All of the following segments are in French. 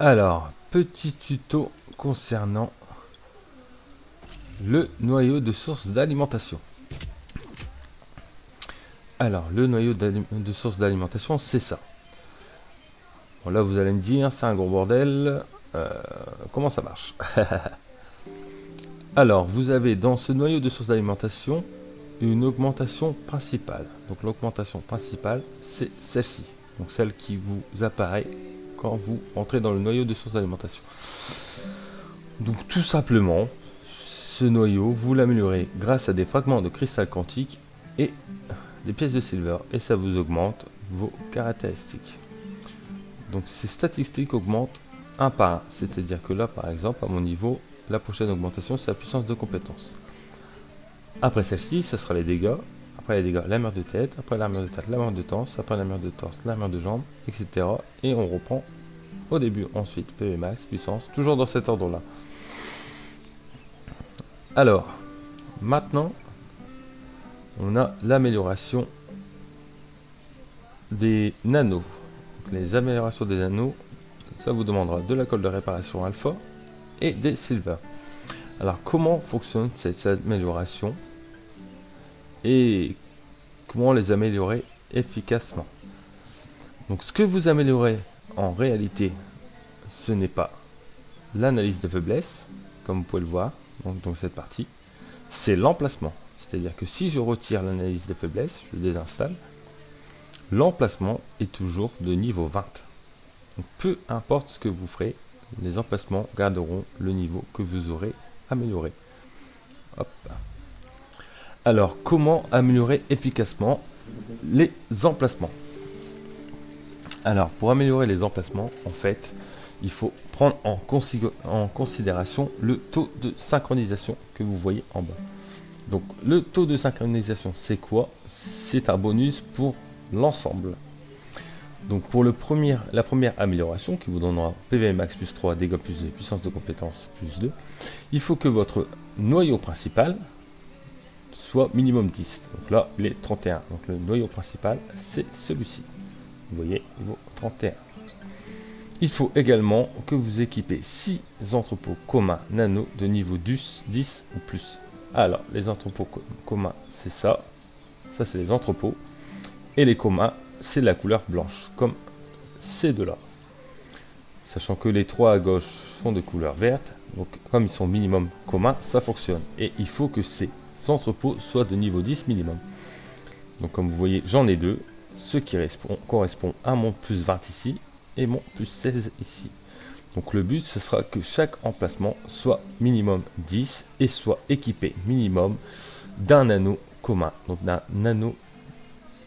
Alors, petit tuto concernant le noyau de source d'alimentation. Alors, le noyau de source d'alimentation, c'est ça. Bon, là, vous allez me dire, c'est un gros bordel. Comment ça marche? Alors, vous avez dans ce noyau de source d'alimentation une augmentation principale. Donc, l'augmentation principale, c'est celle-ci. Donc, celle qui vous apparaît quand vous entrez dans le noyau de source d'alimentation. Donc, tout simplement, ce noyau, vous l'améliorez grâce à des fragments de cristal quantique et des pièces de silver, et ça vous augmente vos caractéristiques. Donc ces statistiques augmentent un par un, c'est-à-dire que là par exemple à mon niveau, la prochaine augmentation c'est la puissance de compétence. Après celle-ci, ça sera les dégâts, après les dégâts l'armure de tête, après l'armure de tête l'armure de torse, après l'armure de torse l'armure de jambe, etc. Et on reprend au début, ensuite PV max, puissance, toujours dans cet ordre là. Alors, maintenant, on a l'amélioration des nanos. Donc, les améliorations des nanos, ça vous demandera de la colle de réparation alpha et des silver. Alors, comment fonctionne cette amélioration et comment les améliorer efficacement? Donc, ce que vous améliorez en réalité, ce n'est pas l'analyse de faiblesse, comme vous pouvez le voir dans cette partie, c'est l'emplacement. C'est-à-dire que si je retire l'analyse de faiblesse, je désinstalle, l'emplacement est toujours de niveau 20. Donc, peu importe ce que vous ferez, les emplacements garderont le niveau que vous aurez amélioré. Hop. Alors, comment améliorer efficacement les emplacements? Alors, pour améliorer les emplacements, en fait, il faut prendre en considération le taux de synchronisation que vous voyez en bas. Donc, le taux de synchronisation, c'est quoi? C'est un bonus pour l'ensemble. Donc pour la première amélioration qui vous donnera PV max plus 3, dégâts plus 2, puissance de compétence plus 2, il faut que votre noyau principal soit minimum 10. Donc là, il est 31. Donc le noyau principal, c'est celui-ci. Vous voyez, il vaut 31. Il faut également que vous équipez 6 entrepôts communs nano de niveau 10 ou plus. Alors, les entrepôts communs, c'est ça. Ça, c'est les entrepôts. Et les communs, c'est la couleur blanche, comme ces deux-là. Sachant que les trois à gauche sont de couleur verte, donc comme ils sont minimum communs, ça fonctionne. Et il faut que ces entrepôts soient de niveau 10 minimum. Donc comme vous voyez, j'en ai deux, ce qui correspond à mon plus 20 ici, et mon plus 16 ici. Donc le but, ce sera que chaque emplacement soit minimum 10 et soit équipé minimum d'un anneau commun, donc d'un anneau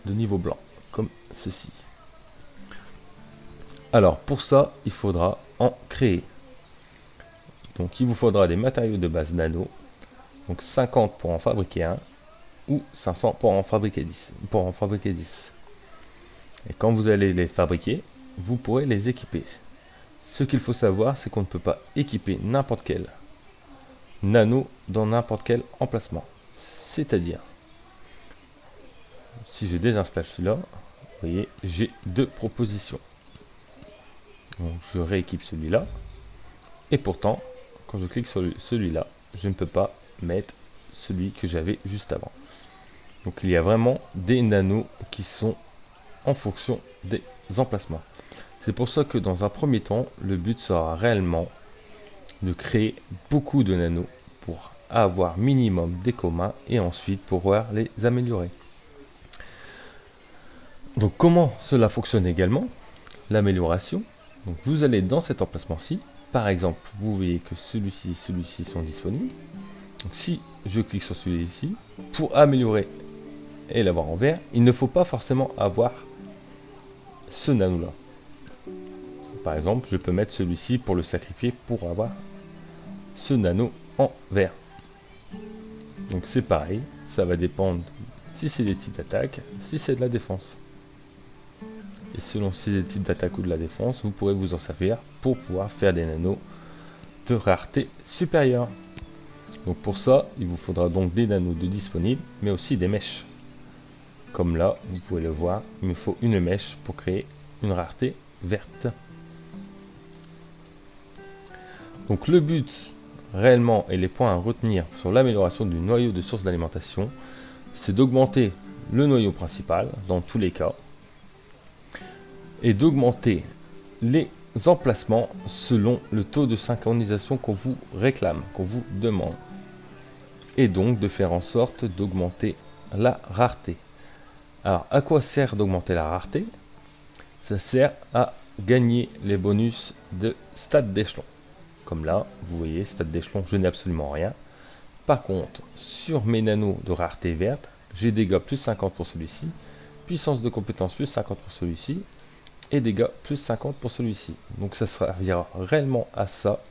de niveau blanc, comme ceci. Alors pour ça, il faudra en créer. Donc il vous faudra des matériaux de base nano, donc 50 pour en fabriquer un, ou 500 pour en fabriquer 10. Et quand vous allez les fabriquer, vous pourrez les équiper. Ce qu'il faut savoir, c'est qu'on ne peut pas équiper n'importe quel nano dans n'importe quel emplacement. C'est-à-dire, si je désinstalle celui-là, vous voyez, j'ai deux propositions. Donc je rééquipe celui-là. Et pourtant, quand je clique sur celui-là, je ne peux pas mettre celui que j'avais juste avant. Donc il y a vraiment des nanos qui sont en fonction des emplacements. C'est pour ça que dans un premier temps, le but sera réellement de créer beaucoup de nanos pour avoir minimum des communs et ensuite pouvoir les améliorer. Donc comment cela fonctionne également? L'amélioration. Donc vous allez dans cet emplacement-ci. Par exemple, vous voyez que celui-ci sont disponibles. Donc si je clique sur celui-ci, pour améliorer et l'avoir en vert, il ne faut pas forcément avoir ce nano-là. Par exemple, je peux mettre celui-ci pour le sacrifier pour avoir ce nano en vert. Donc c'est pareil, ça va dépendre si c'est des types d'attaque, si c'est de la défense. Et selon si c'est des types d'attaque ou de la défense, vous pourrez vous en servir pour pouvoir faire des nanos de rareté supérieure. Donc pour ça, il vous faudra donc des nanos de disponibles, mais aussi des mèches. Comme là, vous pouvez le voir, il me faut une mèche pour créer une rareté verte. Donc le but réellement et les points à retenir sur l'amélioration du noyau de source d'alimentation, c'est d'augmenter le noyau principal dans tous les cas et d'augmenter les emplacements selon le taux de synchronisation qu'on vous réclame, qu'on vous demande. Et donc de faire en sorte d'augmenter la rareté. Alors à quoi sert d'augmenter la rareté? Ça sert à gagner les bonus de stade d'échelon. Comme là, vous voyez, stade d'échelon, je n'ai absolument rien. Par contre, sur mes nanos de rareté verte, j'ai dégâts plus 50 pour celui-ci, puissance de compétence plus 50 pour celui-ci, et dégâts plus 50 pour celui-ci. Donc ça servira réellement à ça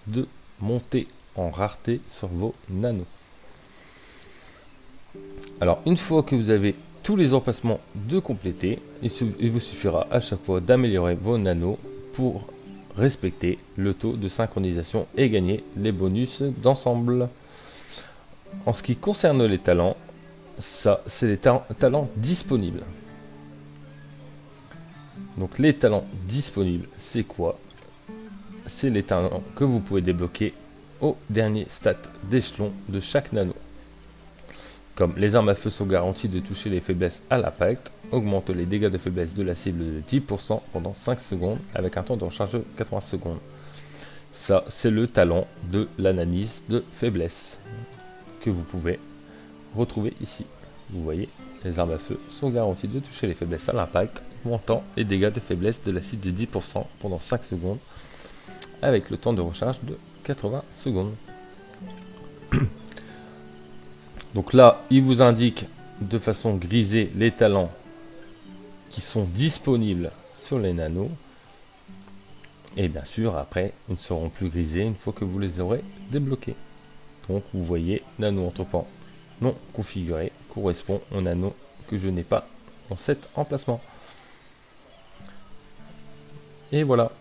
de monter en rareté sur vos nanos. Alors une fois que vous avez tous les emplacements de compléter, il vous suffira à chaque fois d'améliorer vos nanos pour respecter le taux de synchronisation et gagner les bonus d'ensemble. En ce qui concerne les talents, ça c'est les talents disponibles. Donc les talents disponibles, c'est quoi? C'est les talents que vous pouvez débloquer au dernier stat d'échelon de chaque nano. Comme les armes à feu sont garanties de toucher les faiblesses à l'impact, augmente les dégâts de faiblesse de la cible de 10% pendant 5 secondes avec un temps de recharge de 80 secondes. Ça, c'est le talent de l'analyse de faiblesse que vous pouvez retrouver ici. Vous voyez, les armes à feu sont garanties de toucher les faiblesses à l'impact, augmentant les dégâts de faiblesse de la cible de 10% pendant 5 secondes avec le temps de recharge de 80 secondes. Donc là, il vous indique de façon grisée les talents qui sont disponibles sur les nanos. Et bien sûr, après, ils ne seront plus grisés une fois que vous les aurez débloqués. Donc vous voyez, nano entrepôt non configuré correspond au nano que je n'ai pas dans cet emplacement. Et voilà.